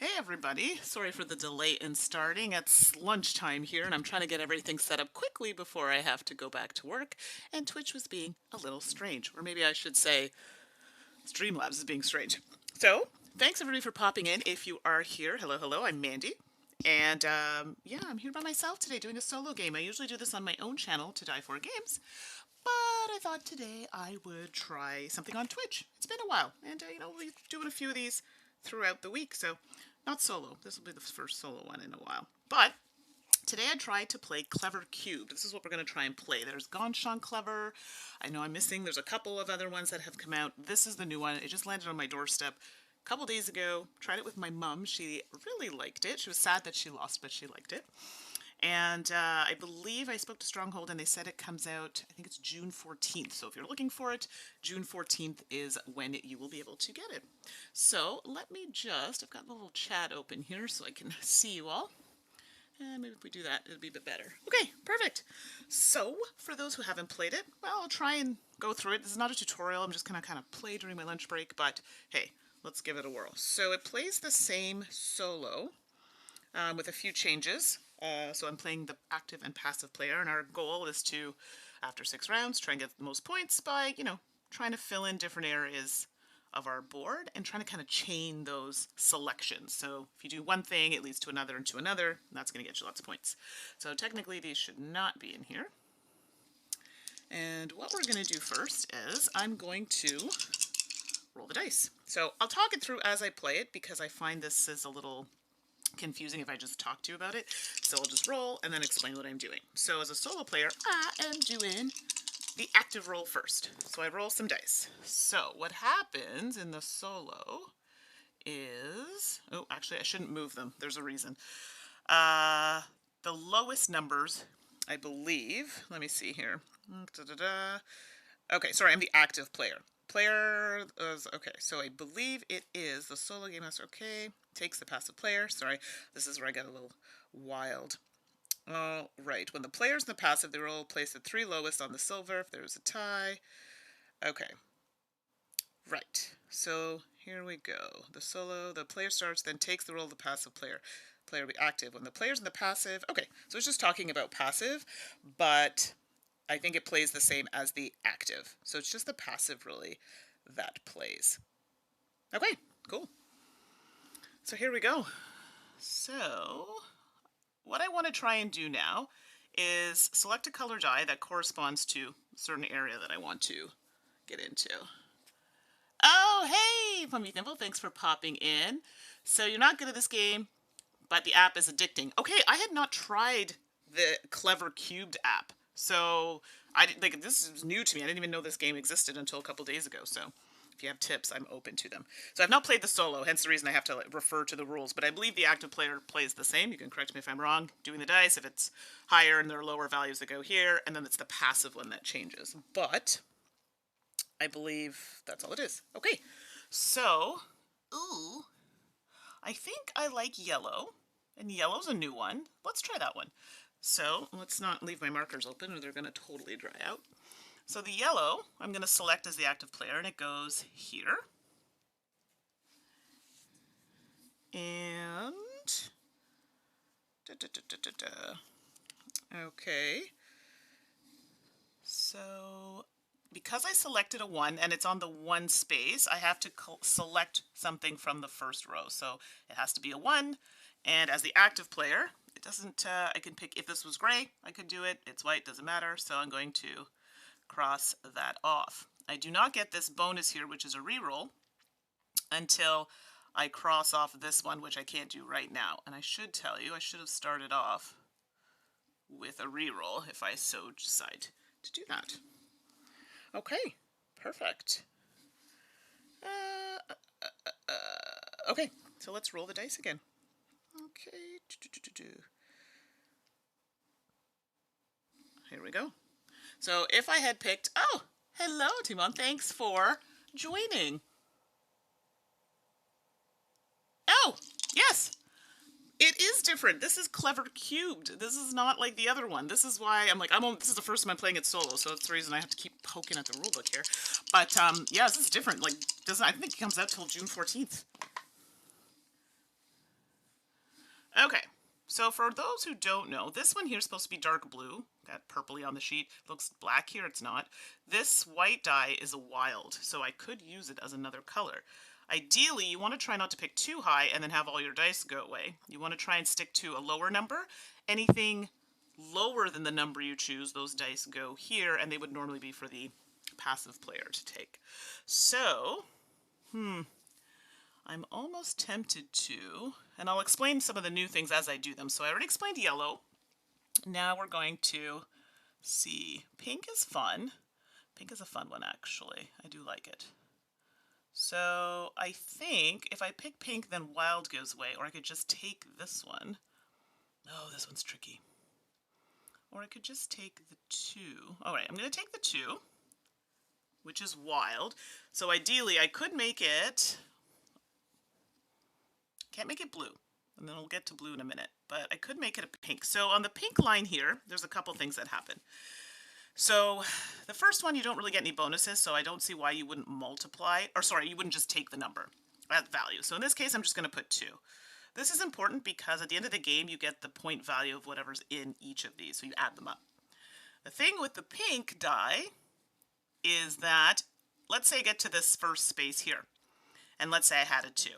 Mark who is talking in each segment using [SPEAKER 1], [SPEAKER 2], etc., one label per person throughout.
[SPEAKER 1] Hey everybody, sorry for the delay in starting. It's lunchtime here and I'm trying to get everything set up quickly before I have to go back to work, and Twitch was being a little strange. Or maybe I should say Streamlabs is being strange. So, thanks everybody for popping in. If you are here, hello, hello, I'm Mandy. And yeah, I'm here by myself today doing a solo game. I usually do this on my own channel, To Die For Games, but I thought today I would try something on Twitch. It's been a while, and we'll be doing a few of these throughout the week, so not solo. This will be the first solo one in a while. But today I tried to play Clever Cube. This is what we're going to try and play. There's Gonshon Clever. I know I'm missing. There's a couple of other ones that have come out. This is the new one. It just landed on my doorstep a couple days ago. Tried it with my mom. She really liked it. She was sad that she lost, but she liked it. And I believe I spoke to Stronghold and they said it comes out, I think it's June 14th. So if you're looking for it, June 14th is when you will be able to get it. So let me just, I've got a little chat open here so I can see you all. And maybe if we do that, it'll be a bit better. Okay, perfect. So for those who haven't played it, well, I'll try and go through it. This is not a tutorial. I'm just going to kind of play during my lunch break, but hey, let's give it a whirl. So it plays the same solo with a few changes. So I'm playing the active and passive player, and our goal is to, after 6 rounds, try and get the most points by, trying to fill in different areas of our board and trying to kind of chain those selections. So if you do one thing, it leads to another and to another, and that's going to get you lots of points. So technically these should not be in here. And what we're going to do first is I'm going to roll the dice. So I'll talk it through as I play it because I find this is a little confusing if I just talk to you about it. So I'll just roll and then explain what I'm doing. So as a solo player, I am doing the active roll first. So I roll some dice. So what happens in the solo is, oh, actually I shouldn't move them. There's a reason. The lowest numbers, I believe, let me see here. Okay, sorry, I'm the active player. Player is, okay, so I believe it is the solo game master. Okay, takes the passive player. Sorry, this is where I get a little wild. Oh, right. When the player's in the passive, they roll place the 3 lowest on the silver if there's a tie. Okay. Right. So here we go. The solo, the player starts, then takes the role of the passive player. Player will be active. When the player's in the passive, okay, so it's just talking about passive, but I think it plays the same as the active. So it's just the passive, really, that plays. Okay, cool. So here we go. So what I want to try and do now is select a color die that corresponds to a certain area that I want to get into. Oh, hey, Pumpy Thimble, thanks for popping in. So you're not good at this game, but the app is addicting. Okay, I had not tried the Clever Cubed app. So this is new to me. I didn't even know this game existed until a couple days ago. So if you have tips, I'm open to them. So I've not played the solo, hence the reason I have to refer to the rules. But I believe the active player plays the same. You can correct me if I'm wrong. Doing the dice, if it's higher and there are lower values that go here, and then it's the passive one that changes. But I believe that's all it is. Okay, so, ooh, I think I like yellow, and yellow's a new one. Let's try that one. So let's not leave my markers open or they're going to totally dry out. So the yellow, I'm going to select as the active player, and it goes here. And, okay. So because I selected a 1 and it's on the 1 space, I have to select something from the first row. So it has to be a 1. And as the active player, it doesn't, I can pick, if this was gray, I could do it. It's white, doesn't matter. So I'm going to cross that off. I do not get this bonus here, which is a reroll, until I cross off this one, which I can't do right now. And I should tell you, I should have started off with a reroll if I so decide to do that. Okay, perfect. Okay, so let's roll the dice again. Okay. Here we go. So if I had picked, oh, hello, Timon, thanks for joining. Oh, yes, it is different. This is Clever Cubed. This is not like the other one. This is why I'm like, this is the first time I'm playing it solo, so that's the reason I have to keep poking at the rulebook here. But yeah, this is different. Like, I think it comes out till June 14th. Okay, so for those who don't know, this one here is supposed to be dark blue. Got purpley on the sheet. Looks black here, it's not. This white die is a wild, so I could use it as another color. Ideally, you want to try not to pick too high and then have all your dice go away. You want to try and stick to a lower number. Anything lower than the number you choose, those dice go here, and they would normally be for the passive player to take. So, I'm almost tempted to, and I'll explain some of the new things as I do them. So I already explained yellow. Now we're going to see, pink is fun. Pink is a fun one, actually. I do like it. So I think if I pick pink, then wild goes away, or I could just take this one. Oh, this one's tricky. Or I could just take the 2. All right, I'm going to take the 2, which is wild. So ideally, I could make it, can't make it blue, and then we'll get to blue in a minute, but I could make it a pink. So on the pink line here, there's a couple things that happen. So the first one, you don't really get any bonuses, so I don't see why you wouldn't multiply, or sorry, you wouldn't just take the number at value. So in this case, I'm just going to put 2. This is important because at the end of the game, you get the point value of whatever's in each of these, so you add them up. The thing with the pink die is that, let's say I get to this first space here, and let's say I had a 2.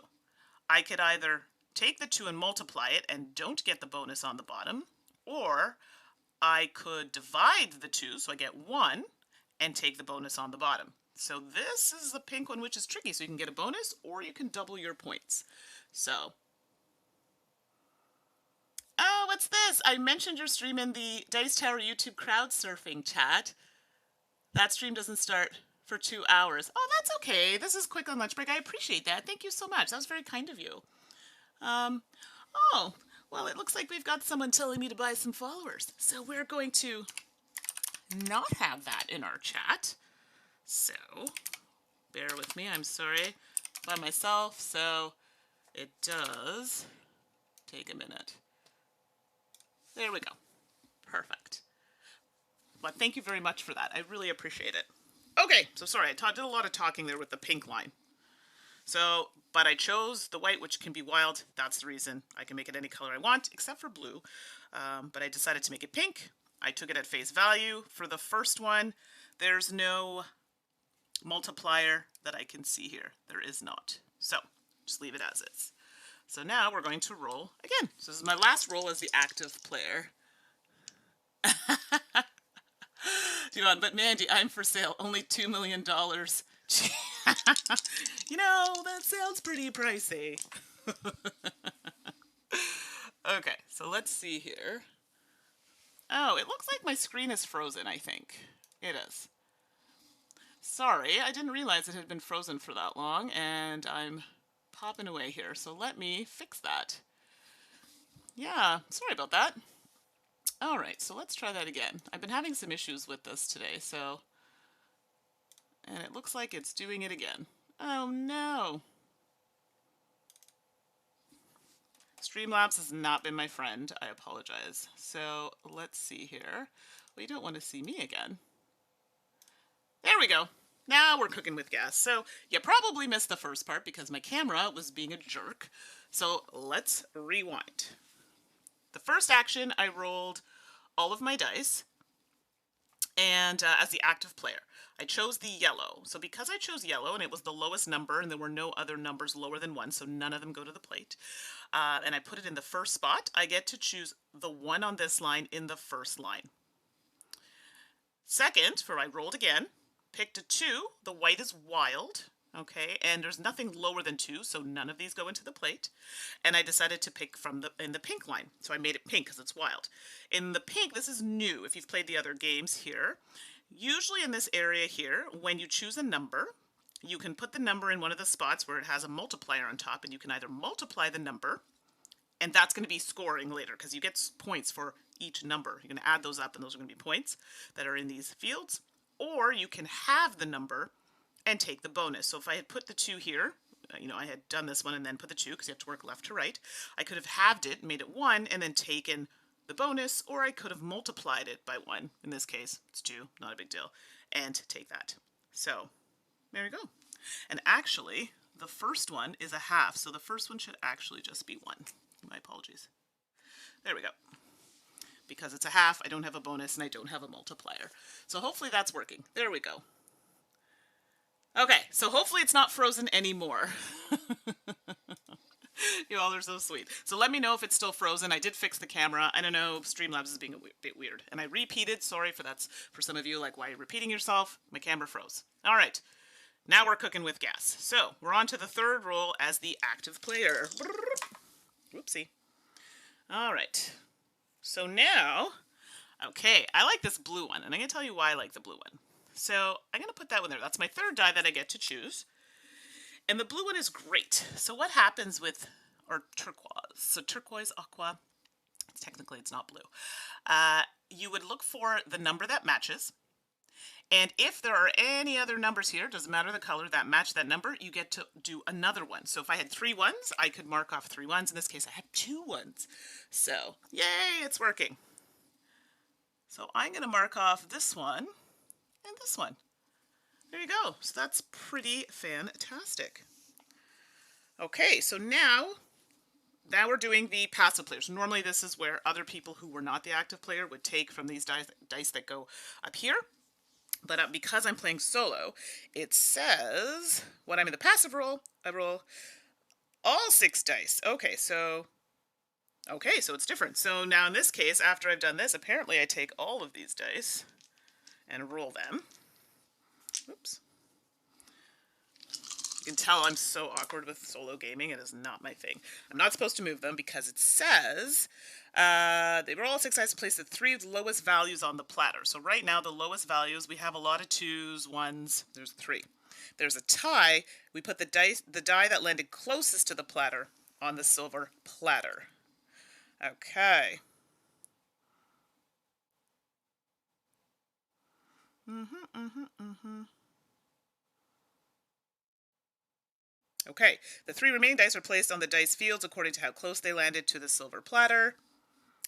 [SPEAKER 1] I could either take the 2 and multiply it and don't get the bonus on the bottom, or I could divide the 2, so I get 1, and take the bonus on the bottom. So this is the pink one, which is tricky. So you can get a bonus, or you can double your points. So, oh, what's this? I mentioned your stream in the Dice Tower YouTube crowd surfing chat. That stream doesn't start for 2 hours. Oh, that's okay. This is quick on lunch break. I appreciate that. Thank you so much. That was very kind of you. Oh, well, it looks like we've got someone telling me to buy some followers. So we're going to not have that in our chat. So, bear with me. I'm sorry. By myself, so it does take a minute. There we go. Perfect. But thank you very much for that. I really appreciate it. Okay, so sorry, I did a lot of talking there with the pink line. So, but I chose the white, which can be wild. That's the reason. I can make it any color I want, except for blue. But I decided to make it pink. I took it at face value. For the first one, there's no multiplier that I can see here. There is not. So, just leave it as is. So now we're going to roll again. So this is my last roll as the active player. But Mandy, I'm for sale. Only $2 million. You know, that sounds pretty pricey. Okay, so let's see here. Oh, it looks like my screen is frozen, I think. It is. Sorry, I didn't realize it had been frozen for that long, and I'm popping away here. So let me fix that. Yeah, sorry about that. All right, so let's try that again. I've been having some issues with this today, so... And it looks like it's doing it again. Oh, no. Streamlabs has not been my friend. I apologize. So let's see here. Well, you don't want to see me again. There we go. Now we're cooking with gas. So you probably missed the first part because my camera was being a jerk. So let's rewind. The first action, I rolled all of my dice. And as the active player, I chose the yellow. So because I chose yellow and it was the lowest number and there were no other numbers lower than 1, so none of them go to the plate, and I put it in the first spot, I get to choose the 1 on this line in the first line. Second, I rolled again, picked a 2. The white is wild. Okay, and there's nothing lower than 2, so none of these go into the plate. And I decided to pick in the pink line, so I made it pink because it's wild. In the pink, this is new if you've played the other games here. Usually in this area here, when you choose a number, you can put the number in one of the spots where it has a multiplier on top, and you can either multiply the number, and that's going to be scoring later because you get points for each number. You're going to add those up, and those are going to be points that are in these fields. Or you can have the number and take the bonus. So if I had put the 2 here, I had done this one and then put the 2 because you have to work left to right, I could have halved it, made it 1, and then taken the bonus, or I could have multiplied it by 1. In this case, it's 2, not a big deal, and take that. So there you go. And actually, the first one is a half, so the first one should actually just be 1. My apologies. There we go. Because it's a half, I don't have a bonus, and I don't have a multiplier. So hopefully that's working. There we go. Okay, so hopefully it's not frozen anymore. You all are so sweet. So let me know if it's still frozen. I did fix the camera. I don't know, Streamlabs is being a bit weird. And I repeated, sorry for that's for some of you, like, why are you repeating yourself? My camera froze. All right, now we're cooking with gas. So we're on to the third role as the active player. Whoopsie. All right, so now, okay, I like this blue one, and I'm going to tell you why I like the blue one. So I'm going to put that one there. That's my third die that I get to choose. And the blue one is great. So what happens with, or turquoise, so turquoise, aqua, technically it's not blue. You would look for the number that matches. And if there are any other numbers here, doesn't matter the color, that match that number, you get to do another one. So if I had 3 ones, I could mark off 3 ones. In this case, I had 2 ones. So, yay, it's working. So I'm going to mark off this one and this one. There you go. So that's pretty fantastic. Okay, so now we're doing the passive players. Normally this is where other people who were not the active player would take from these dice that go up here. But because I'm playing solo, it says when I'm in the passive role, I roll all 6 dice. Okay, so it's different. So now in this case, after I've done this, apparently I take all of these dice and roll them. Oops. You can tell I'm so awkward with solo gaming. It is not my thing. I'm not supposed to move them because it says they roll all 6 dice to place the 3 lowest values on the platter. So right now the lowest values, we have a lot of 2s, 1s, there's 3. There's a tie, we put the die that landed closest to the platter on the silver platter. Okay. Okay, the 3 remaining dice are placed on the dice fields according to how close they landed to the silver platter.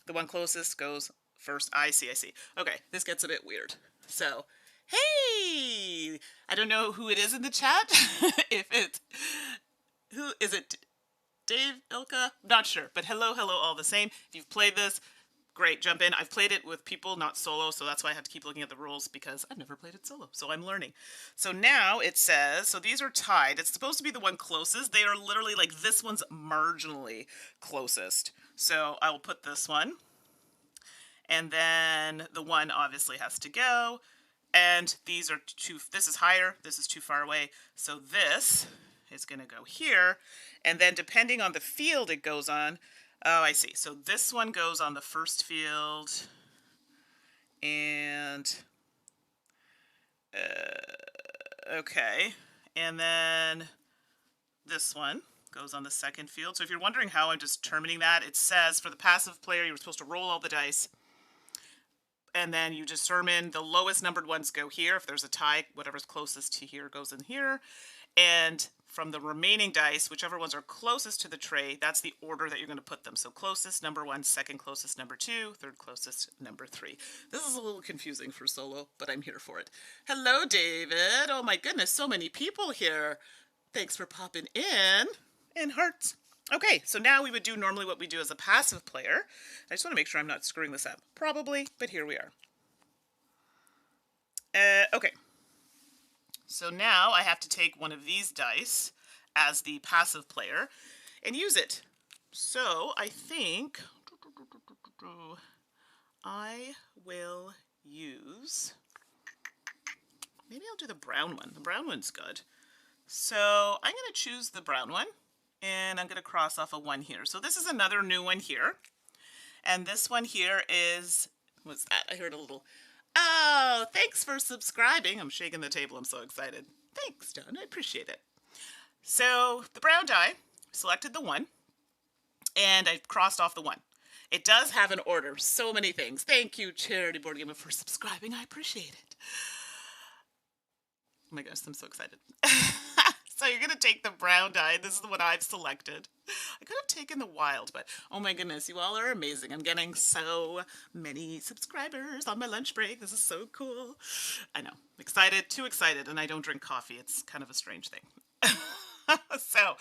[SPEAKER 1] The one closest goes first. I see. Okay, this gets a bit weird. So, hey! I don't know who it is in the chat. Who is it? Dave, Ilka? Not sure, but hello all the same. If you've played this, great, jump in. I've played it with people, not solo, so that's why I have to keep looking at the rules because I've never played it solo, so I'm learning. So now it says, so these are tied. It's supposed to be the one closest. They are literally like this one's marginally closest. So I will put this one. And then the one obviously has to go. And these are this is higher, this is too far away. So this is going to go here. And then depending on the field it goes on, oh, I see. So this one goes on the first field, and okay, and then this one goes on the second field. So if you're wondering how I'm just determining that, it says for the passive player, you're supposed to roll all the dice, and then you determine the lowest numbered ones go here. If there's a tie, whatever's closest to here goes in here, and from the remaining dice, whichever ones are closest to the tray, that's the order that you're going to put them. So closest, number 1, second closest, number 2, third closest, number 3. This is a little confusing for solo, but I'm here for it. Hello, David. Oh my goodness, so many people here. Thanks for popping in. And hearts. Okay, so now we would do normally what we do as a passive player. I just want to make sure I'm not screwing this up. Probably, but here we are. Okay. So now I have to take one of these dice as the passive player and use it. So I think I will use, maybe I'll do the brown one. The brown one's good. So I'm going to choose the brown one and I'm going to cross off a 1 here. So this is another new one here. And this one here is, what's that? I heard a little... Oh, thanks for subscribing. I'm shaking the table. I'm so excited. Thanks, Don. I appreciate it. So the brown die, selected the 1, and I crossed off the 1. It does have an order. So many things. Thank you, Charity Board Gamer, for subscribing. I appreciate it. Oh my gosh, I'm so excited. So you're going to take the brown die. This is the one I've selected. I could have taken the wild, but oh my goodness, you all are amazing. I'm getting so many subscribers on my lunch break. This is so cool. I know. I'm excited, too excited, and I don't drink coffee. It's kind of a strange thing. So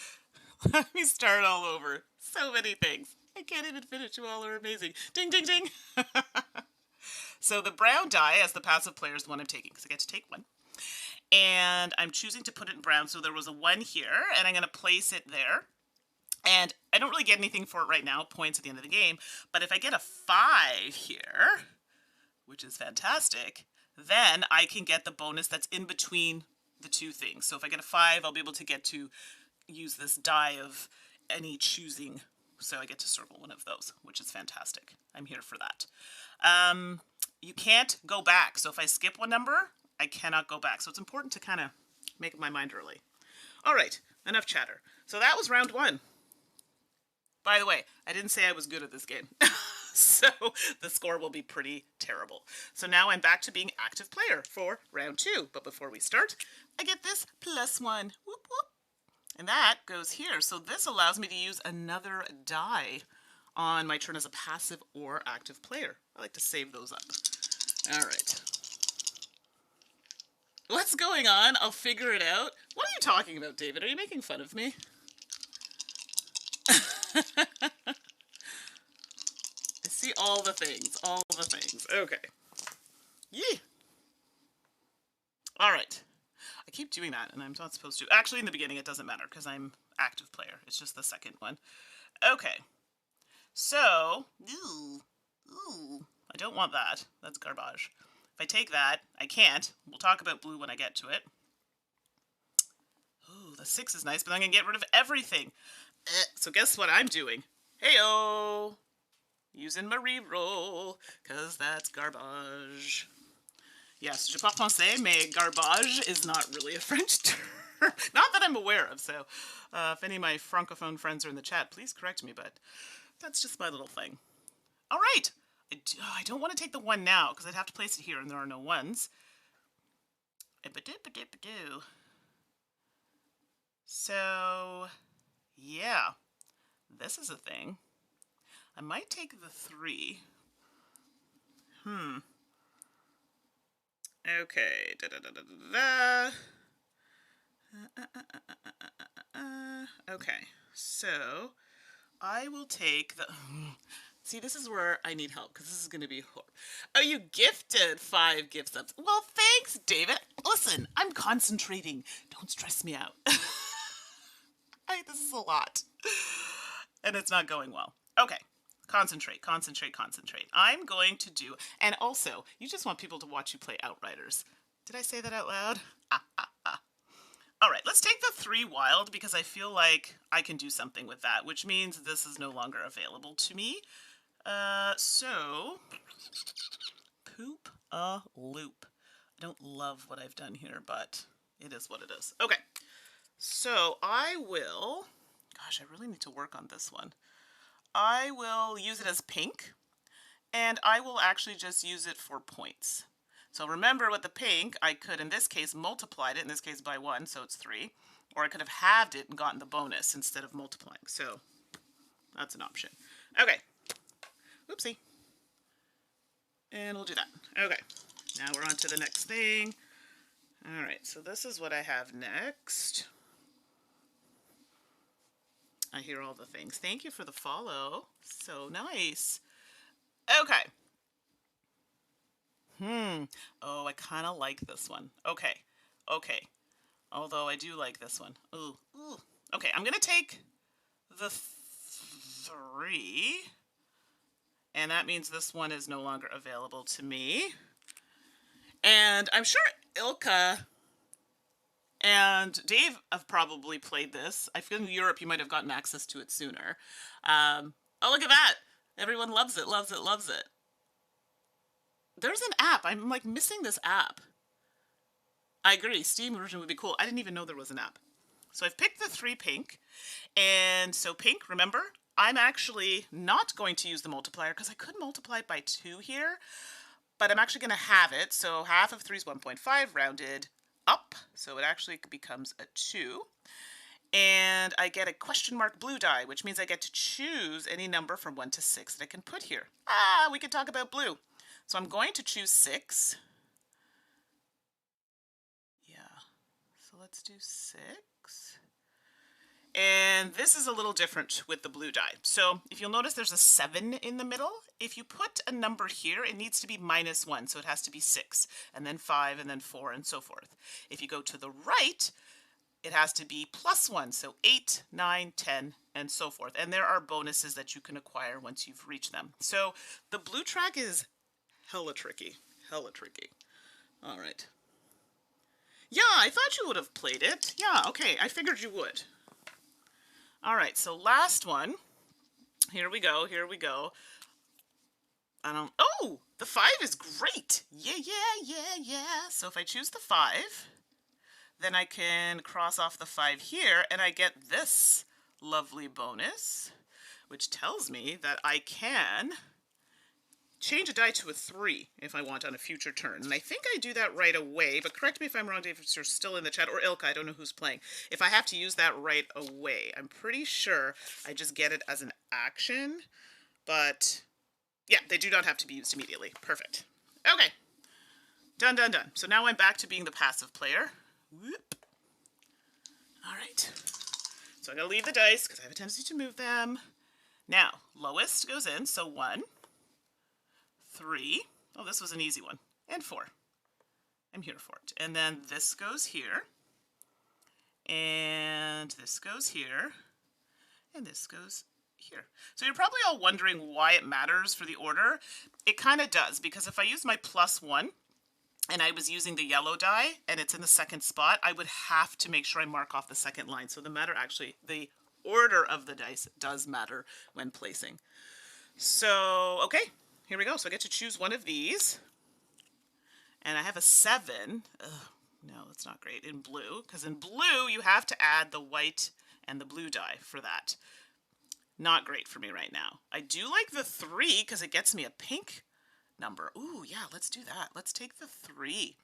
[SPEAKER 1] let me start all over. So many things. I can't even finish. You all are amazing. Ding, ding, ding. So the brown die, as the passive player, is the one I'm taking, because I get to take one. And I'm choosing to put it in brown, so there was a 1 here, and I'm going to place it there. And I don't really get anything for it right now, points at the end of the game, but if I get a 5 here, which is fantastic, then I can get the bonus that's in between the two things. So if I get a 5, I'll be able to get to use this die of any choosing. So I get to circle one of those, which is fantastic. I'm here for that. You can't go back. So if I skip one number, I cannot go back. So it's important to kind of make up my mind early. All right, enough chatter. So that was round 1. By the way, I didn't say I was good at this game. So the score will be pretty terrible. So now I'm back to being active player for round 2. But before we start, I get this +1. Whoop, whoop. And that goes here. So this allows me to use another die on my turn as a passive or active player. I like to save those up. All right. What's going on? I'll figure it out. What are you talking about, David? Are you making fun of me? I see all the things, all the things. Okay. Yee. All right. I keep doing that, and I'm not supposed to. Actually, in the beginning, it doesn't matter, because I'm active player. It's just the second one. Okay. So, I don't want that. That's garbage. If I take that, I can't. We'll talk about blue when I get to it. Ooh, the 6 is nice, but I'm going to get rid of everything. So guess what I'm doing? Heyo! Using my reroll, because that's garbage. Yes, je parle français, mais garbage is not really a French term. Not that I'm aware of, so if any of my francophone friends are in the chat, please correct me, but that's just my little thing. All right. I don't want to take the 1 now, because I'd have to place it here, and there are no 1s. So, yeah, this is a thing. I might take the 3. Okay. Okay, so I will take the... See, this is where I need help, because this is going to be horrible. Oh, you gifted 5 gift subs. Well, thanks, David. Listen, I'm concentrating. Don't stress me out. This is a lot. And it's not going well. Okay. Concentrate, concentrate, concentrate. I'm going to do... And also, you just want people to watch you play Outriders. Did I say that out loud? All right, let's take the 3 wild, because I feel like I can do something with that, which means this is no longer available to me. So, poop a loop. I don't love what I've done here, but it is what it is. Okay, so I will... Gosh, I really need to work on this one. I will use it as pink, and I will actually just use it for points. So remember, with the pink, I could, in this case, multiplied it, in this case by 1, so it's 3. Or I could have halved it and gotten the bonus instead of multiplying. So that's an option. Okay. Oopsie. And we'll do that. Okay. Now we're on to the next thing. All right, so this is what I have next. I hear all the things. Thank you for the follow. So nice. Okay. Oh, I kind of like this one. Okay. Okay. Although I do like this one. Ooh. Ooh. Okay, I'm going to take the 3. And that means this one is no longer available to me. And I'm sure Ilka and Dave have probably played this. I feel in Europe you might have gotten access to it sooner. Oh, look at that. Everyone loves it, loves it, loves it. There's an app. I'm like missing this app. I agree. Steam version would be cool. I didn't even know there was an app. So I've picked the 3 pink. And so pink, remember, I'm actually not going to use the multiplier because I could multiply it by 2 here. But I'm actually going to have it. So half of 3 is 1.5 rounded up. So it actually becomes a 2. And I get a question mark blue die, which means I get to choose any number from 1 to 6 that I can put here. We could talk about blue. So I'm going to choose 6. Yeah, so let's do 6. And this is a little different with the blue die. So if you'll notice there's a 7 in the middle. If you put a number here, it needs to be -1, so it has to be 6, and then 5, and then 4, and so forth. If you go to the right, it has to be +1, so 8, 9, 10, and so forth. And there are bonuses that you can acquire once you've reached them. So the blue track is hella tricky. Hella tricky. All right. Yeah, I thought you would have played it. Yeah, okay, I figured you would. All right, so last one. Here we go, here we go. Oh, the 5 is great. Yeah, yeah, yeah, yeah. So if I choose the 5, then I can cross off the 5 here, and I get this lovely bonus, which tells me that I can change a die to a 3 if I want on a future turn. And I think I do that right away, but correct me if I'm wrong, Dave, if you're still in the chat, or Ilka, I don't know who's playing. If I have to use that right away, I'm pretty sure I just get it as an action, but yeah, they do not have to be used immediately. Perfect. Okay. Done, done, done. So now I'm back to being the passive player. Whoop. All right. So I'm going to leave the dice because I have a tendency to move them. Now, lowest goes in, so 1, 3. Oh, this was an easy one. And 4. I'm here for it. And then this goes here. And this goes here. And this goes here. So you're probably all wondering why it matters for the order. It kind of does, because if I use my +1 and I was using the yellow die and it's in the second spot, I would have to make sure I mark off the second line. So the order of the dice does matter when placing. So, okay, here we go. So I get to choose one of these. And I have a 7. Ugh, no, that's not great. In blue, because in blue you have to add the white and the blue die for that. Not great for me right now. I do like the 3 because it gets me a pink number. Ooh, yeah, let's do that. Let's take the 3.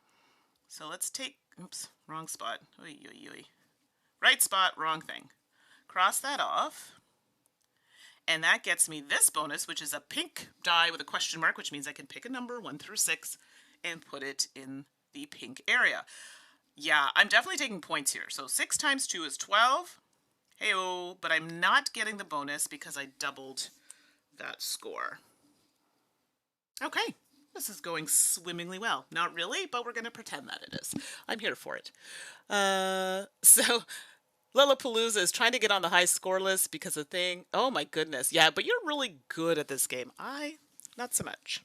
[SPEAKER 1] So let's take, oops, wrong spot. Oy, oy, oy. Right spot, wrong thing. Cross that off. And that gets me this bonus, which is a pink die with a question mark, which means I can pick a number 1 through 6 and put it in the pink area. Yeah, I'm definitely taking points here. So 6 times 2 is 12. Hey-oh, but I'm not getting the bonus because I doubled that score. Okay, this is going swimmingly well. Not really, but we're going to pretend that it is. I'm here for it. So Lollapalooza is trying to get on the high score list because of thing. Oh my goodness. Yeah, but you're really good at this game. Not so much.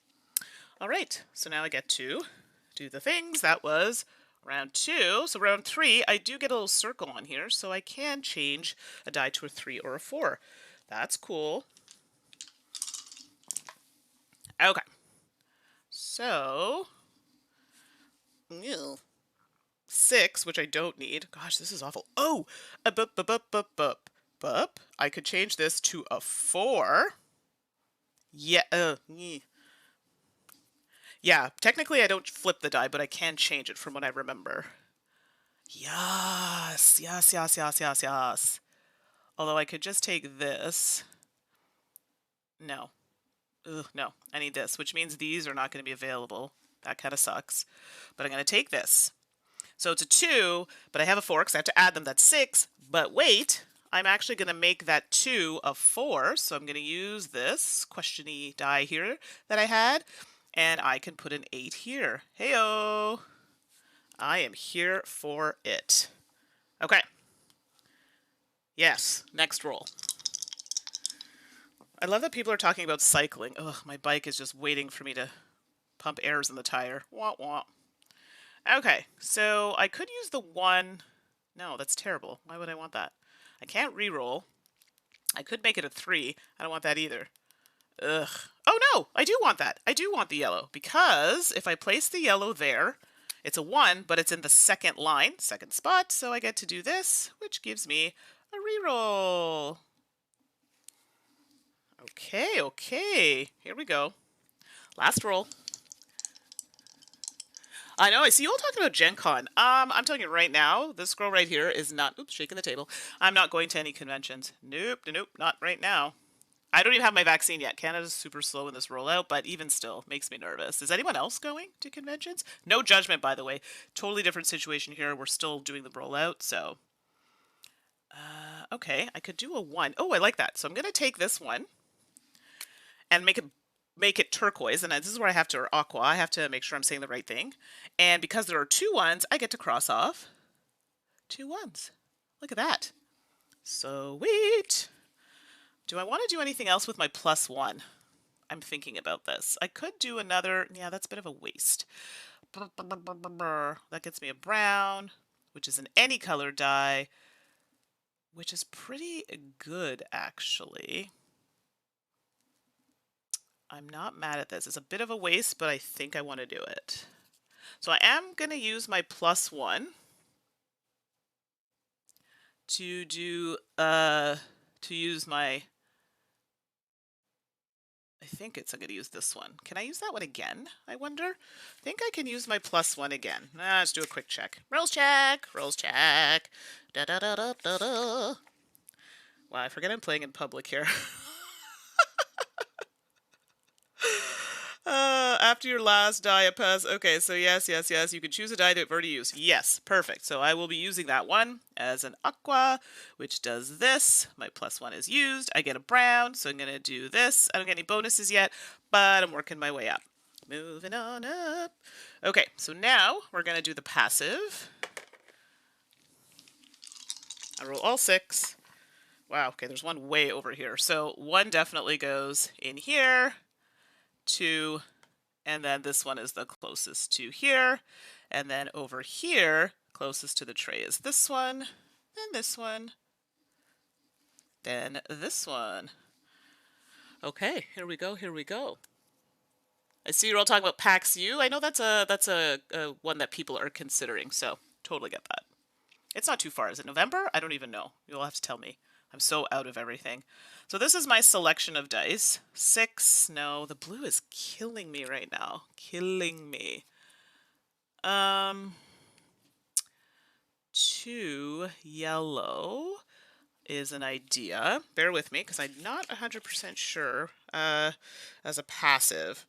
[SPEAKER 1] All right, so now I get to do the things. That was round 2. So round 3, I do get a little circle on here, so I can change a die to a 3 or a 4. That's cool. Okay. So, 6, which I don't need. Gosh, this is awful. Oh, I could change this to a 4. Yeah, yeah, technically I don't flip the die, but I can change it from what I remember. Yes, yes, yes, yes, yes, yes. Although I could just take this. No. Ugh, no, I need this, which means these are not going to be available. That kind of sucks. But I'm going to take this. So it's a 2, but I have a 4 because I have to add them. That's 6. But wait, I'm actually going to make that 2 a 4. So I'm going to use this question-y die here that I had. And I can put an 8 here. Hey-o! I am here for it. Okay. Yes, next roll. I love that people are talking about cycling. Ugh, my bike is just waiting for me to pump airs in the tire. Wah, wah. Okay, so I could use the 1. No, that's terrible. Why would I want that? I can't re-roll. I could make it a 3. I don't want that either. Ugh. Oh no, I do want that. I do want the yellow, because if I place the yellow there, it's a 1, but it's in the second line, second spot, so I get to do this, which gives me a reroll. Okay, okay, here we go. Last roll. I know, I see you all talking about Gen Con. I'm telling you right now, this girl right here is not, oops, shaking the table. I'm not going to any conventions. Nope, nope, not right now. I don't even have my vaccine yet. Canada's super slow in this rollout, but even still, makes me nervous. Is anyone else going to conventions? No judgment, by the way. Totally different situation here. We're still doing the rollout, so. Okay, I could do a 1. Oh, I like that. So I'm going to take this one and make it turquoise, and this is where I have to, or aqua, I have to make sure I'm saying the right thing. And because there are 2 1s, I get to cross off 2 1s. Look at that. Sweet. Do I want to do anything else with my +1? I'm thinking about this. I could do another, yeah, that's a bit of a waste. That gets me a brown, which is an any color dye, which is pretty good, actually. I'm not mad at this. It's a bit of a waste, but I think I want to do it. So I am going to use my +1 to do, to use my, I think I'm going to use this one. Can I use that one again, I wonder? I think I can use my +1 again. Let's do a quick check. Rolls check, rolls check. Da da da da da da. Wow, I forget I'm playing in public here. After your last die, a pass. Okay, so yes. You can choose a die that you've already used. Yes, perfect. So I will be using that one as an aqua, which does this. My +1 is used. I get a brown, so I'm going to do this. I don't get any bonuses yet, but I'm working my way up. Moving on up. Okay, so now we're going to do the passive. I roll all 6. Wow, okay, there's one way over here. So 1 definitely goes in here. 2, and then this one is the closest to here, and then over here closest to the tray is this one, then this one, then this one. Okay, here we go. I see you're all talking about PAX U. I know that's a one that people are considering, so totally get that. It's not too far. Is it November? I don't even know. You'll have to tell me. I'm so out of everything. So this is my selection of dice. 6. No, the blue is killing me right now. Killing me. 2 yellow is an idea. Bear with me, because I'm not 100% sure as a passive.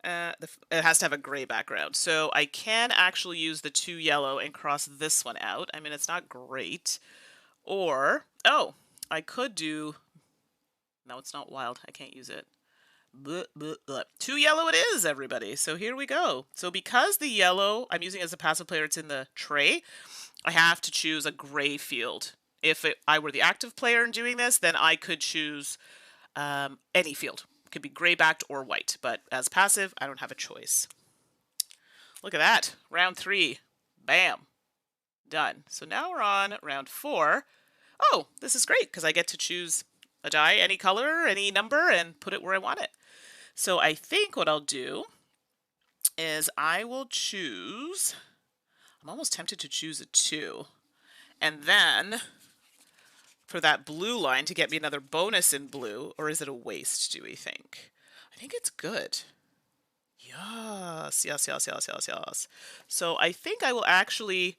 [SPEAKER 1] It has to have a gray background. So I can actually use the 2 yellow and cross this one out. I mean, it's not great. Or, oh, I could do, no, it's not wild. I can't use it. Bleh, bleh, bleh. 2 yellow it is, everybody. So here we go. So because the yellow I'm using as a passive player, it's in the tray, I have to choose a gray field. If I were the active player in doing this, then I could choose any field. It could be gray backed or white, but as passive, I don't have a choice. Look at that. Round 3. Bam. Done. So now we're on round 4. Oh, this is great because I get to choose a die, any color, any number, and put it where I want it. So I think what I'll do is I will choose, I'm almost tempted to choose a 2. And then for that blue line to get me another bonus in blue, or is it a waste, do we think? I think it's good. Yes. So I think I will actually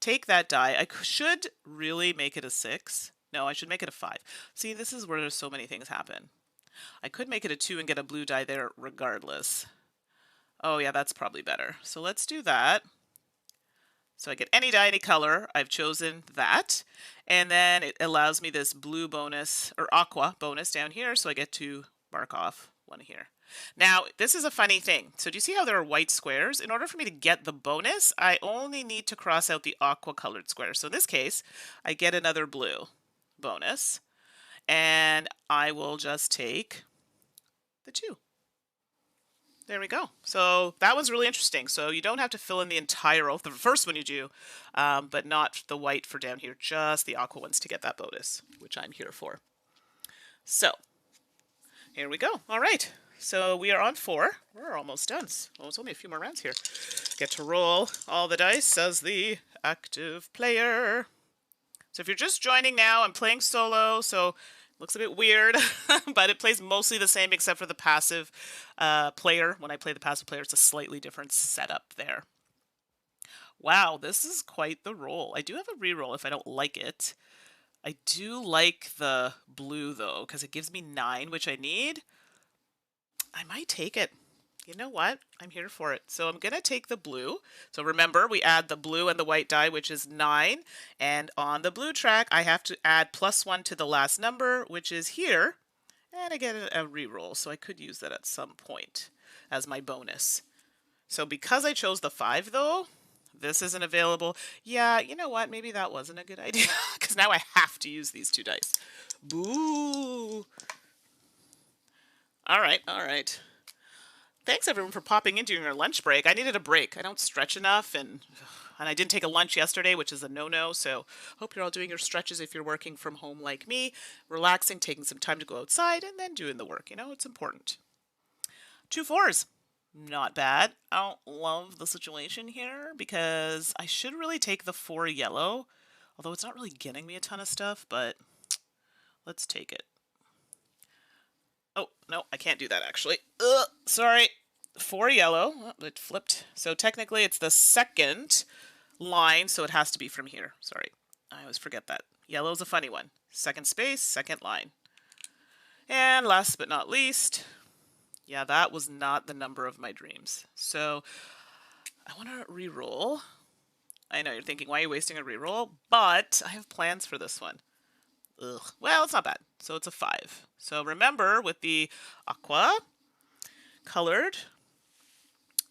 [SPEAKER 1] take that die. I should really make it a 6. No, I should make it a 5. See, this is where so many things happen. I could make it a 2 and get a blue die there regardless. Oh yeah, that's probably better. So let's do that. So I get any die, any color. I've chosen that. And then it allows me this blue bonus, or aqua bonus down here, so I get to mark off one here. Now, this is a funny thing. So do you see how there are white squares? In order for me to get the bonus, I only need to cross out the aqua colored square. So in this case, I get another blue bonus. And I will just take the 2. There we go. So that was really interesting. So you don't have to fill in the entire row. The first one you do, but not the white for down here, just the aqua ones to get that bonus, which I'm here for. So here we go. All right. So we are on 4. We're almost done. Well, it's only a few more rounds here. Get to roll all the dice as the active player. So if you're just joining now, I'm playing solo, so looks a bit weird, but it plays mostly the same except for the passive player. When I play the passive player, it's a slightly different setup there. Wow, this is quite the roll. I do have a reroll if I don't like it. I do like the blue, though, because it gives me 9, which I need. I might take it. You know what? I'm here for it. So I'm going to take the blue. So remember, we add the blue and the white die, which is 9. And on the blue track, I have to add +1 to the last number, which is here. And I get a reroll, so I could use that at some point as my bonus. So because I chose the 5, though, this isn't available. Yeah, you know what? Maybe that wasn't a good idea, because now I have to use these 2 dice. Boo! All right, all right. Thanks everyone for popping in during our lunch break. I needed a break. I don't stretch enough, and I didn't take a lunch yesterday, which is a no-no. So hope you're all doing your stretches if you're working from home like me, relaxing, taking some time to go outside, and then doing the work. You know, it's important. 2 4s. Not bad. I don't love the situation here because I should really take the 4 yellow, although it's not really getting me a ton of stuff, but let's take it. Oh, no, I can't do that actually. Sorry. 4 yellow. Oh, it flipped. So technically it's the second line, so it has to be from here. Sorry. I always forget that. Yellow's a funny one. Second space, second line. And last but not least, yeah, that was not the number of my dreams. So I want to re-roll. I know you're thinking, why are you wasting a re-roll? But I have plans for this one. Ugh. Well, it's not bad. So it's a 5. So remember, with the aqua colored,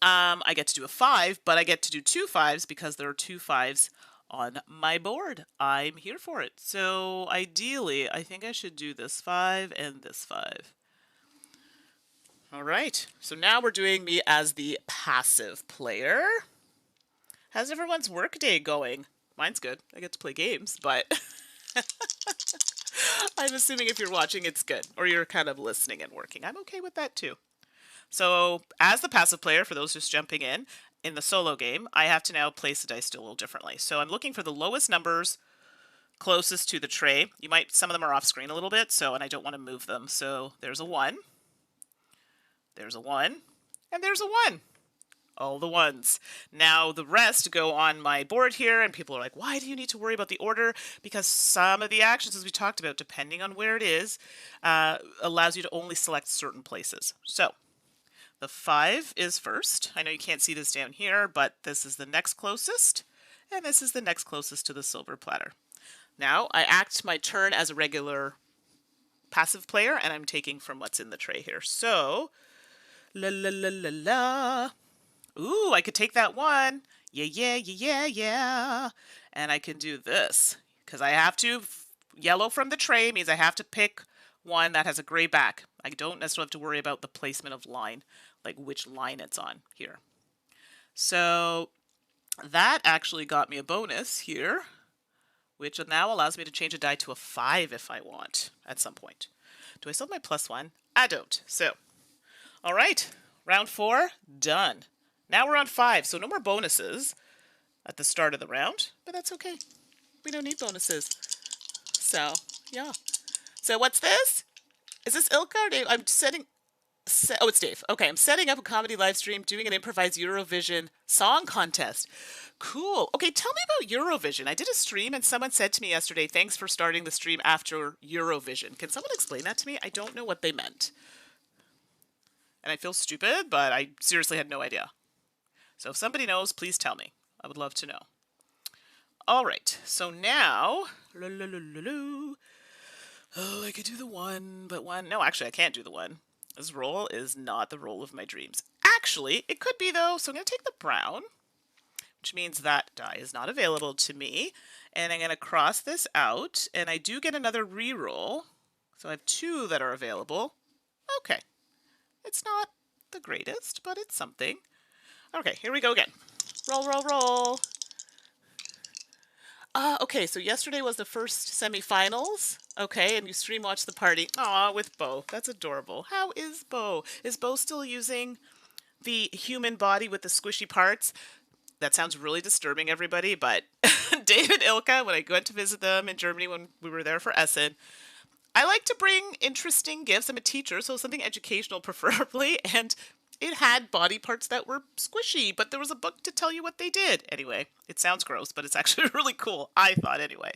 [SPEAKER 1] I get to do a 5, but I get to do 2 5s because there are 2 5s on my board. I'm here for it. So ideally, I think I should do this 5 and this 5. All right. So now we're doing me as the passive player. How's everyone's workday going? Mine's good. I get to play games, but I'm assuming if you're watching, it's good. Or you're kind of listening and working. I'm okay with that too. So as the passive player, for those just jumping in the solo game, I have to now place the dice a little differently. So I'm looking for the lowest numbers closest to the tray. Some of them are off screen a little bit, and I don't want to move them. So there's a 1. There's a 1. And there's a 1. All the ones. Now the rest go on my board here, and people are like, why do you need to worry about the order? Because some of the actions, as we talked about, depending on where it is, allows you to only select certain places. So the 5 is first. I know you can't see this down here, but this is the next closest, and this is the next closest to the silver platter. Now I act my turn as a regular passive player, and I'm taking from what's in the tray here. So, la la la la la. Ooh, I could take that 1. Yeah, yeah, yeah, yeah, yeah. And I can do this. Because I have to, yellow from the tray means I have to pick one that has a gray back. I don't necessarily have to worry about the placement of line, like which line it's on here. So that actually got me a bonus here, which now allows me to change a die to a 5 if I want at some point. Do I still have my +1? I don't. So, all right, round 4, done. Now we're on 5, so no more bonuses at the start of the round, but that's okay. We don't need bonuses. So, yeah. So what's this? Is this Ilka or Dave? Oh, it's Dave. Okay, I'm setting up a comedy live stream, doing an improvised Eurovision song contest. Cool. Okay, tell me about Eurovision. I did a stream and someone said to me yesterday, thanks for starting the stream after Eurovision. Can someone explain that to me? I don't know what they meant. And I feel stupid, but I seriously had no idea. So if somebody knows, please tell me. I would love to know. All right, so now, oh, I could do the 1, but 1, no, actually I can't do the 1. This roll is not the roll of my dreams. Actually, it could be though, so I'm going to take the brown, which means that die is not available to me, and I'm going to cross this out, and I do get another re-roll, so I have 2 that are available. Okay, it's not the greatest, but it's something. Okay, here we go again. Roll, roll, roll. Okay, so yesterday was the first semifinals. Okay, and you stream watch the party. Aw, with Bo. That's adorable. How is Bo? Is Bo still using the human body with the squishy parts? That sounds really disturbing, everybody, but David Ilka, when I went to visit them in Germany when we were there for Essen, I like to bring interesting gifts. I'm a teacher, so something educational preferably, and it had body parts that were squishy, but there was a book to tell you what they did. Anyway, it sounds gross, but it's actually really cool, I thought anyway.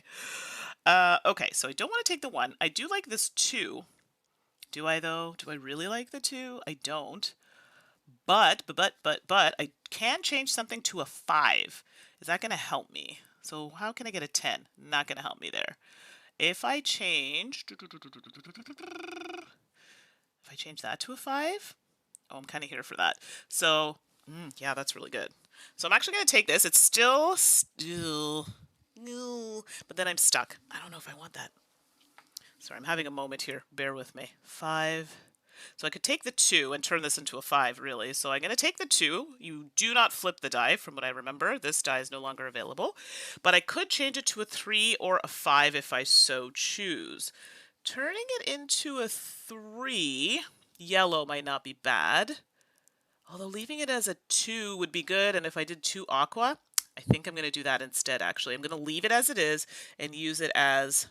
[SPEAKER 1] Okay, so I don't want to take the 1. I do like this 2. Do I, though? Do I really like the 2? I don't. But, I can change something to a 5. Is that going to help me? So how can I get a 10? Not going to help me there. If I change that to a 5, oh, I'm kind of here for that. So, yeah, that's really good. So I'm actually going to take this. It's still, no, but then I'm stuck. I don't know if I want that. Sorry, I'm having a moment here. Bear with me. 5. So I could take the 2 and turn this into a 5, really. So I'm going to take the 2. You do not flip the die, from what I remember. This die is no longer available. But I could change it to a 3 or a 5 if I so choose. Turning it into a 3, yellow might not be bad. Although leaving it as a 2 would be good. And if I did 2 aqua, I think I'm going to do that instead, actually. I'm going to leave it as it is and use it as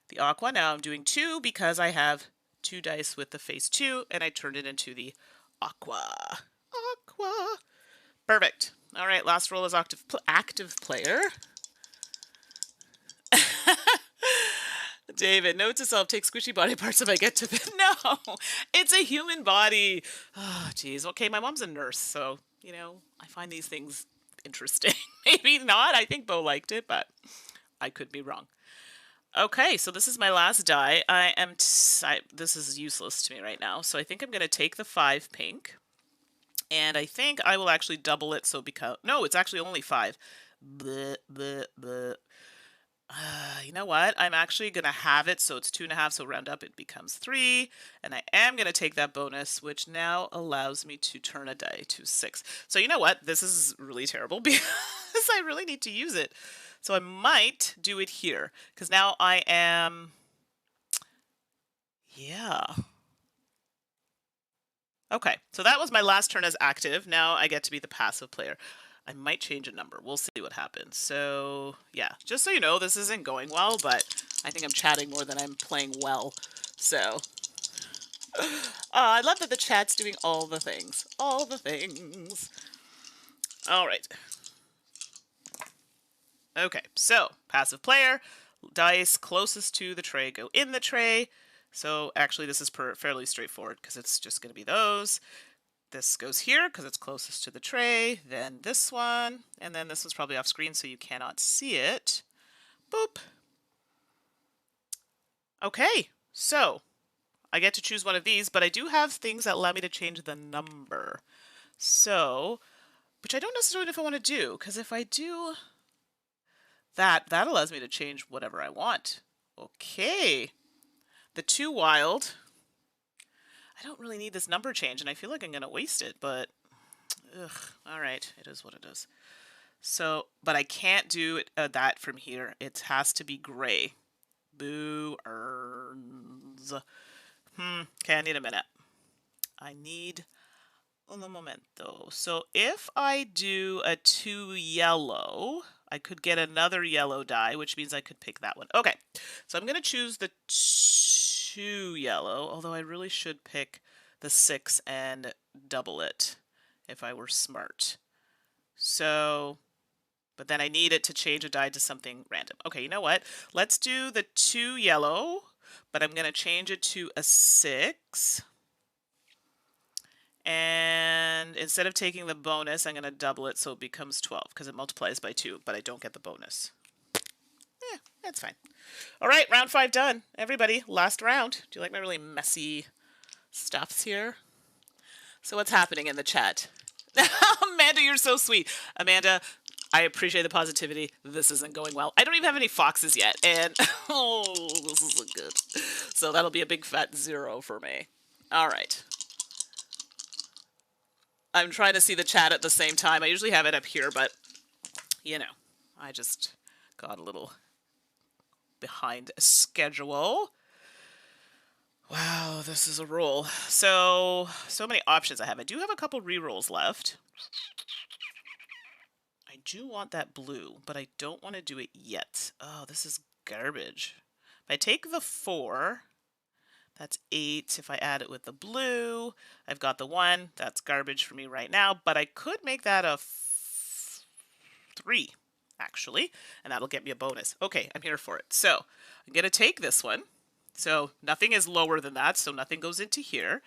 [SPEAKER 1] the aqua. Now I'm doing 2 because I have 2 dice with the face 2, and I turned it into the aqua. Aqua. Perfect. All right, last roll is active player. David, note to self, take squishy body parts if I get to the... No, it's a human body. Oh, geez. Okay, my mom's a nurse, so, I find these things interesting. Maybe not. I think Bo liked it, but I could be wrong. Okay, so this is my last die. This is useless to me right now, so I think I'm going to take the 5 pink, and I think I will actually double it, so no, it's actually only 5. Bleh, bleh, bleh. You know what? I'm actually going to have it, so it's 2.5, so round up, it becomes 3, and I am going to take that bonus, which now allows me to turn a die to 6. So you know what? This is really terrible, because I really need to use it. So I might do it here, because now I am, yeah. Okay, so that was my last turn as active. Now I get to be the passive player. I might change a number. We'll see what happens. So, yeah, just so you know, this isn't going well, but I think I'm chatting more than I'm playing well. So, I love that the chat's doing all the things. All the things. All right. Okay, so passive player, dice closest to the tray go in the tray. So actually this is fairly straightforward because it's just going to be those. This goes here because it's closest to the tray, then this one, and then this one's probably off screen so you cannot see it. Boop. Okay, so I get to choose one of these, but I do have things that allow me to change the number. So, which I don't necessarily know if I want to do, because if I do... That allows me to change whatever I want. Okay. The 2 wild. I don't really need this number change, and I feel like I'm going to waste it, but... Ugh. All right. It is what it is. So, but I can't do that from here. It has to be gray. Boo earns. Okay, I need a minute. I need un momento. So if I do a 2 yellow... I could get another yellow die, which means I could pick that one. Okay, so I'm going to choose the 2 yellow, although I really should pick the 6 and double it if I were smart. So, but then I need it to change a die to something random. Okay, you know what? Let's do the 2 yellow, but I'm going to change it to a 6. And instead of taking the bonus, I'm going to double it so it becomes 12 because it multiplies by 2, but I don't get the bonus. That's fine. All right, round 5 done. Everybody, last round. Do you like my really messy stuffs here? So what's happening in the chat? Amanda, you're so sweet. Amanda, I appreciate the positivity. This isn't going well. I don't even have any foxes yet, and oh, this isn't good. So that'll be a big fat 0 for me. All right. I'm trying to see the chat at the same time. I usually have it up here, but, I just got a little behind schedule. Wow, this is a roll. So many options I have. I do have a couple rerolls left. I do want that blue, but I don't want to do it yet. Oh, this is garbage. If I take the 4... That's 8. If I add it with the blue, I've got the 1. That's garbage for me right now, but I could make that a 3, actually, and that'll get me a bonus. Okay, I'm here for it. So I'm going to take this one. So nothing is lower than that, so nothing goes into here.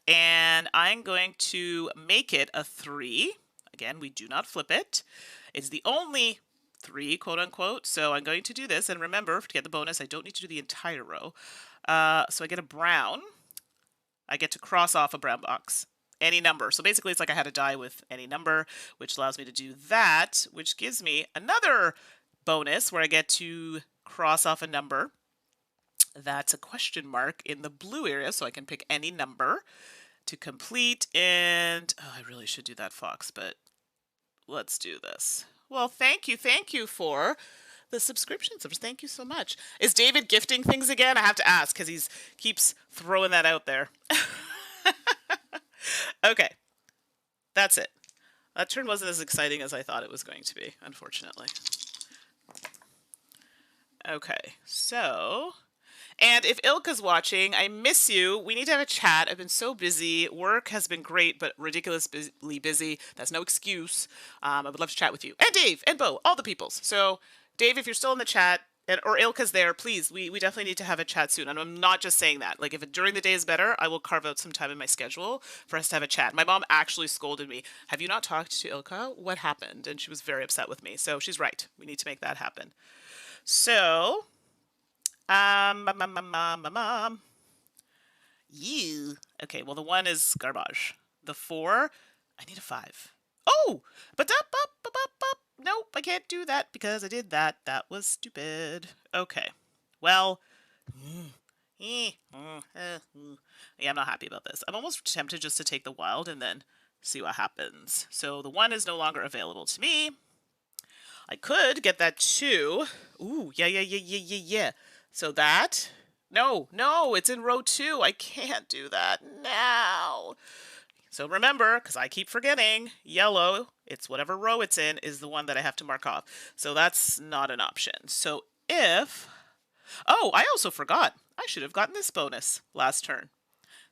[SPEAKER 1] And I'm going to make it a 3. Again, we do not flip it. It's the only 3, quote unquote. So I'm going to do this. And remember, to get the bonus, I don't need to do the entire row. So I get a brown. I get to cross off a brown box. Any number. So basically, it's like I had a die with any number, which allows me to do that, which gives me another bonus where I get to cross off a number. That's a question mark in the blue area, so I can pick any number to complete. And I really should do that fox, but let's do this. Well, thank you for the subscription subs. Thank you so much. Is David gifting things again? I have to ask because he keeps throwing that out there. Okay, that's it. That turn wasn't as exciting as I thought it was going to be, unfortunately. Okay, so... And if Ilka's watching, I miss you. We need to have a chat. I've been so busy. Work has been great, but ridiculously busy. That's no excuse. I would love to chat with you. And Dave, and Bo, all the peoples. So, Dave, if you're still in the chat, or Ilka's there, please, we definitely need to have a chat soon. And I'm not just saying that. Like, if during the day is better, I will carve out some time in my schedule for us to have a chat. My mom actually scolded me. Have you not talked to Ilka? What happened? And she was very upset with me. So she's right. We need to make that happen. So... You. Okay, well, the 1 is garbage. The 4, I need a 5. Oh! But nope, I can't do that because I did that. That was stupid. Okay. Well, yeah, I'm not happy about this. I'm almost tempted just to take the wild and then see what happens. So the 1 is no longer available to me. I could get that 2. Ooh, yeah. So that, no, it's in row 2. I can't do that now. So remember, because I keep forgetting, yellow, it's whatever row it's in, is the one that I have to mark off. So that's not an option. So if, oh, I also forgot. I should have gotten this bonus last turn.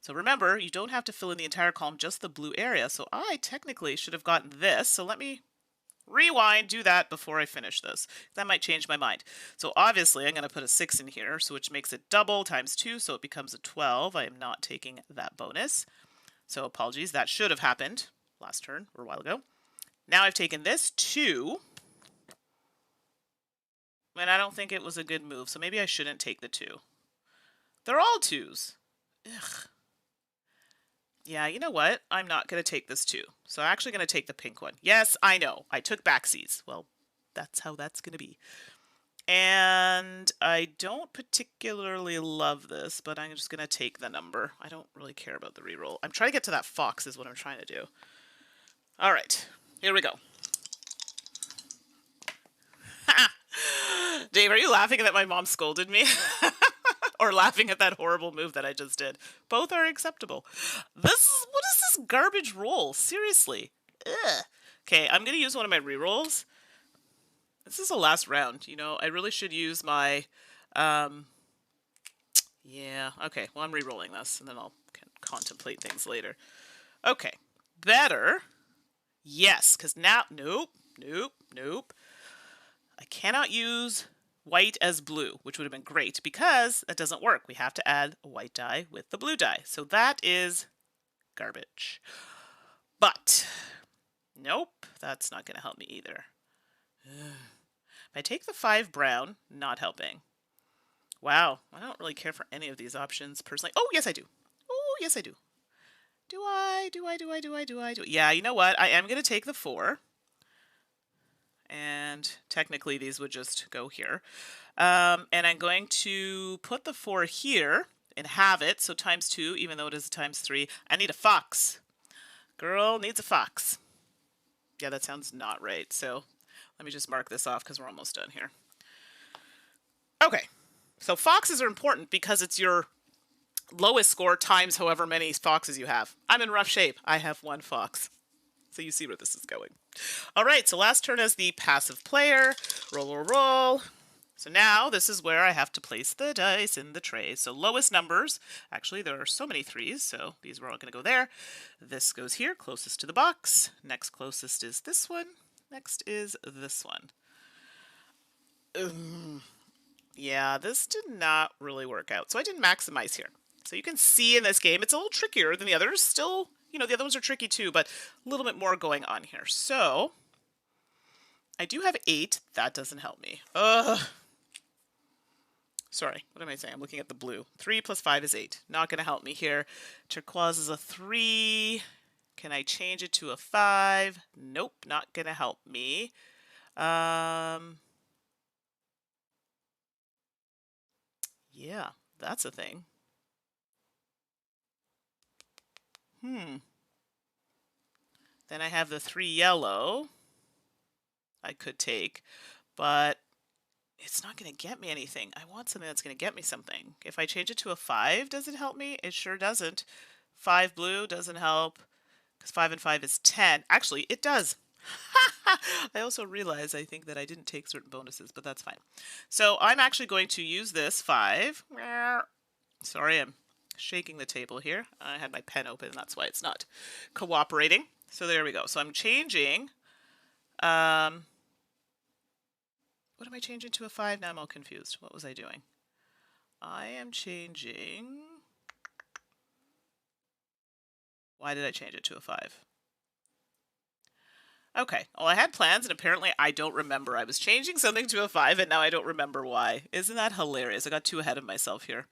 [SPEAKER 1] So remember, you don't have to fill in the entire column, just the blue area. So I technically should have gotten this. So let me rewind, do that before I finish this. That might change my mind. So obviously I'm going to put a 6 in here, so which makes it double times 2, so it becomes a 12. I am not taking that bonus. So apologies, that should have happened last turn or a while ago. Now I've taken this 2. And I don't think it was a good move, so maybe I shouldn't take the 2. They're all 2s. Ugh. Yeah, you know what? I'm not going to take this 2. So I'm actually going to take the pink one. Yes, I know. I took backsies. Well, that's how that's going to be. And I don't particularly love this, but I'm just going to take the number. I don't really care about the reroll. I'm trying to get to that fox is what I'm trying to do. All right, here we go. Dave, are you laughing that my mom scolded me? Or laughing at that horrible move that I just did? Both are acceptable. What is this garbage roll? Seriously. Ugh. Okay, I'm going to use one of my rerolls. This is the last round, you know. I really should use my... yeah, okay. Well, I'm re-rolling this, and then I'll contemplate things later. Okay. Better. Yes, because now... Nope. I cannot use white as blue, which would have been great, because that doesn't work. We have to add a white die with the blue die. So that is garbage. But, nope, that's not going to help me either. If I take the 5 brown, not helping. Wow, I don't really care for any of these options personally. Oh, yes, I do. Oh, yes, I do. Do I? Yeah, you know what? I am going to take the 4. And technically these would just go here. And I'm going to put the 4 here and have it. So times 2, even though it is times 3. I need a fox. Girl needs a fox. Yeah, that sounds not right. So let me just mark this off because we're almost done here. Okay, so foxes are important because it's your lowest score times however many foxes you have. I'm in rough shape. I have 1 fox. So you see where this is going. All right, so last turn as the passive player. Roll. So now this is where I have to place the dice in the tray. So lowest numbers. Actually, there are so many 3s, so these are all going to go there. This goes here, closest to the box. Next closest is this one. Next is this one. Yeah, this did not really work out. So I didn't maximize here. So you can see in this game, it's a little trickier than the others. Still, you know, the other ones are tricky too, but a little bit more going on here. So I do have 8. That doesn't help me. Ugh. Sorry, what am I saying? I'm looking at the blue. 3 plus 5 is 8. Not going to help me here. Turquoise is a 3. Can I change it to a 5? Nope, not going to help me. Yeah, that's a thing. Then I have the 3 yellow I could take, but it's not going to get me anything. I want something that's going to get me something. If I change it to a 5, does it help me? It sure doesn't. 5 blue doesn't help, because 5 and 5 is 10. Actually, it does. I also realize I think that I didn't take certain bonuses, but that's fine. So I'm actually going to use this 5. Sorry, I'm shaking the table here. I had my pen open, and that's why it's not cooperating. So there we go. So I'm changing. What am I changing to a 5? Now I'm all confused. What was I doing? I am changing. Why did I change it to a 5? Okay. Well, I had plans, and apparently I don't remember. I was changing something to a 5, and now I don't remember why. Isn't that hilarious? I got too ahead of myself here.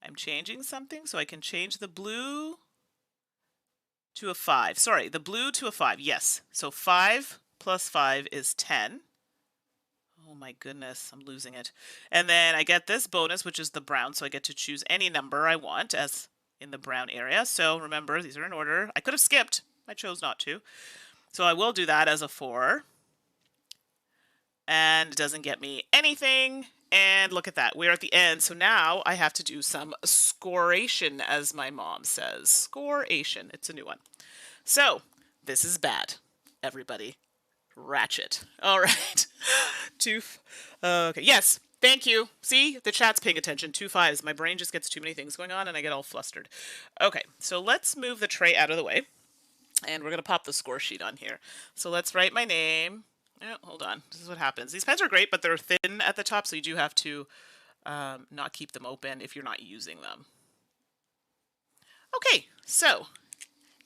[SPEAKER 1] I'm changing something, so I can change the blue to a 5. Sorry, the blue to a 5. Yes. So 5 plus 5 is 10. Oh my goodness, I'm losing it. And then I get this bonus, which is the brown, so I get to choose any number I want as in the brown area. So remember, these are in order. I could have skipped. I chose not to. So I will do that as a 4. And it doesn't get me anything. And look at that. We're at the end. So now I have to do some scoration, as my mom says. Scoration. It's a new one. So this is bad, everybody. Ratchet. All right. Okay. Yes. Thank you. See, the chat's paying attention. 2 5s. My brain just gets too many things going on and I get all flustered. Okay. So let's move the tray out of the way. And we're going to pop the score sheet on here. So let's write my name. Oh, hold on. This is what happens. These pens are great, but they're thin at the top, so you do have to not keep them open if you're not using them. Okay, so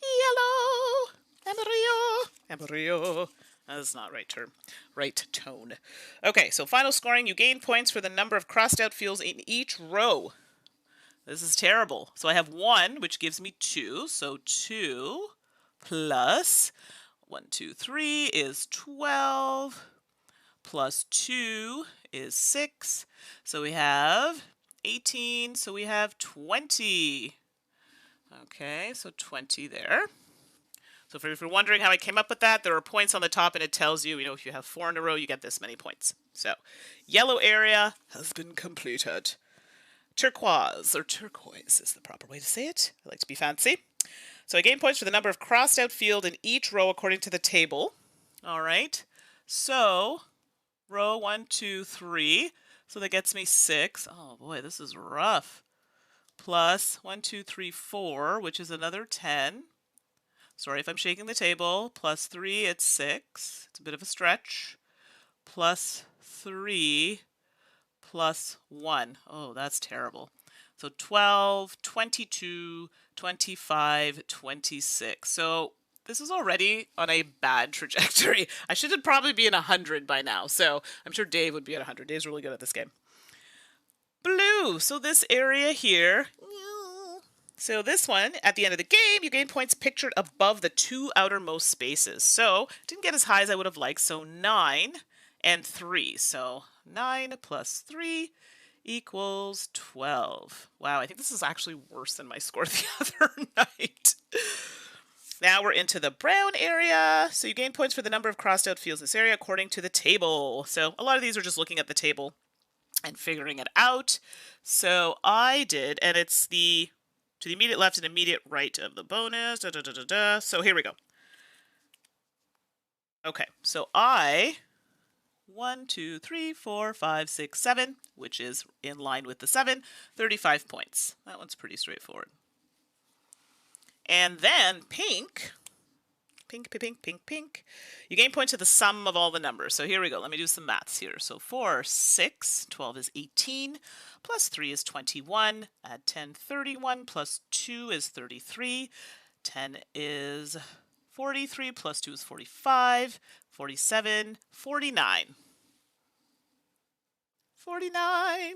[SPEAKER 1] yellow, amarillo. That's not right term. Right tone. Okay, so final scoring. You gain points for the number of crossed out fields in each row. This is terrible. So I have 1, which gives me 2. So 2 plus 1, 2, 3 is 12. Plus 2 is 6. So we have 18. So we have 20. Okay, so 20 there. So if you're wondering how I came up with that, there are points on the top and it tells you, if you have 4 in a row, you get this many points. So yellow area has been completed. Turquoise, or turquoise is the proper way to say it. I like to be fancy. So I gain points for the number of crossed out field in each row according to the table. All right. So row 1, 2, 3. So that gets me 6. Oh boy, this is rough. Plus 1, 2, 3, 4, which is another 10. Sorry if I'm shaking the table. Plus 3, it's 6. It's a bit of a stretch. Plus 3, plus 1. Oh, that's terrible. So 12, 22, 25, 26. So this is already on a bad trajectory. I should probably be in 100 by now. So I'm sure Dave would be at 100. Dave's really good at this game. Blue. So this area here. So this one, at the end of the game, you gain points pictured above the 2 outermost spaces. So didn't get as high as I would have liked. So 9 and 3. So 9 plus 3 equals 12. Wow, I think this is actually worse than my score the other night. Now we're into the brown area. So you gain points for the number of crossed out fields in this area according to the table. So a lot of these are just looking at the table and figuring it out. So I did, and it's to the immediate left and immediate right of the bonus. So here we go. Okay, so 1, 2, 3, 4, 5, 6, 7, which is in line with the 7, 35 points. That one's pretty straightforward. And then pink, Pink, pink, pink, pink. You gain points to the sum of all the numbers. So here we go. Let me do some maths here. So 4, 6, 12 is 18, plus 3 is 21, add 10, 31, plus 2 is 33, 10 is 43, plus 2 is 45, 47, 49. 49.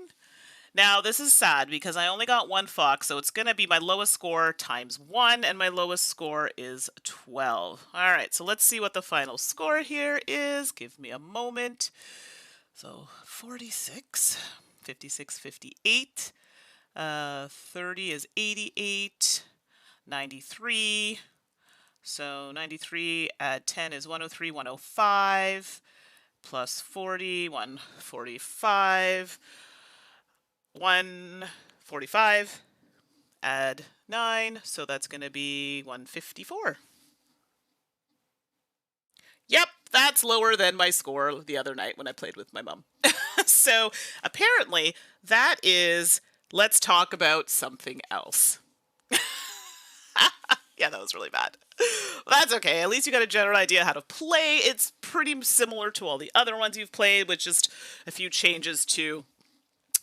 [SPEAKER 1] Now, this is sad because I only got one fox, so it's going to be my lowest score times 1, and my lowest score is 12. All right, so let's see what the final score here is. Give me a moment. So 46, 56, 58, 30 is 88, 93. So 93 add 10 is 103, 105, plus 40, 145. 145, add 9, so that's going to be 154. Yep, that's lower than my score the other night when I played with my mom. So apparently that is, let's talk about something else. Yeah, that was really bad. Well, that's okay. At least you got a general idea how to play. It's pretty similar to all the other ones you've played, with just a few changes to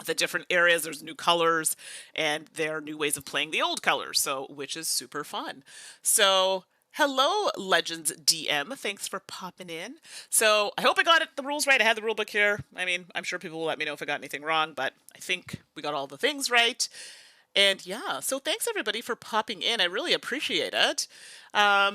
[SPEAKER 1] the different areas. There's new colors and there are new ways of playing the old colors, so which is super fun. So hello, Legends DM. Thanks for popping in. So I hope I got the rules right. I had the rule book here. I mean, I'm sure people will let me know if I got anything wrong, but I think we got all the things right. And yeah, so thanks everybody for popping in. I really appreciate it. I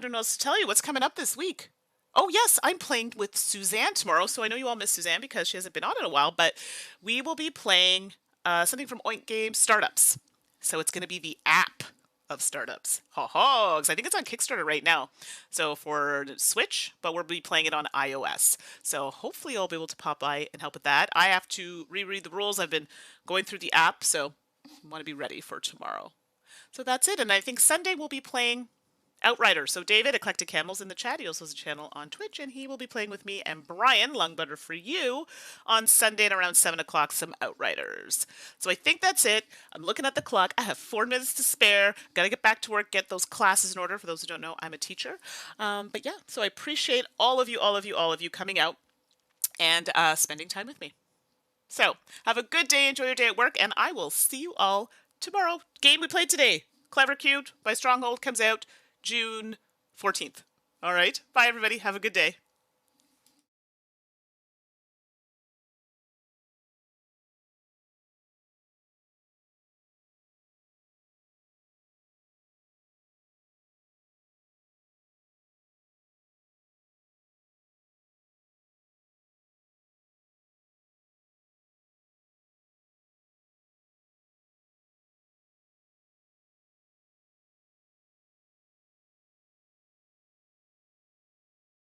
[SPEAKER 1] don't know what to tell you. What's coming up this week? Oh, yes, I'm playing with Suzanne tomorrow, so I know you all miss Suzanne because she hasn't been on in a while, but we will be playing something from Oink Games, Startups. So it's going to be the app of Startups. Ho-ho, because I think it's on Kickstarter right now. So for Switch, but we'll be playing it on iOS. So hopefully you'll be able to pop by and help with that. I have to reread the rules. I've been going through the app, so I want to be ready for tomorrow. So that's it, and I think Sunday we'll be playing Outriders. So David, Eclectic Camels in the chat. He also has a channel on Twitch, and he will be playing with me and Brian, Lung Butter for You, on Sunday at around 7 o'clock, some Outriders. So I think that's it. I'm looking at the clock. I have 4 minutes to spare. Got to get back to work, get those classes in order. For those who don't know, I'm a teacher. But yeah, so I appreciate all of you coming out and spending time with me. So have a good day. Enjoy your day at work, and I will see you all tomorrow. Game we played today, Clever Cute by Stronghold, comes out June 14th. All right. Bye, everybody. Have a good day.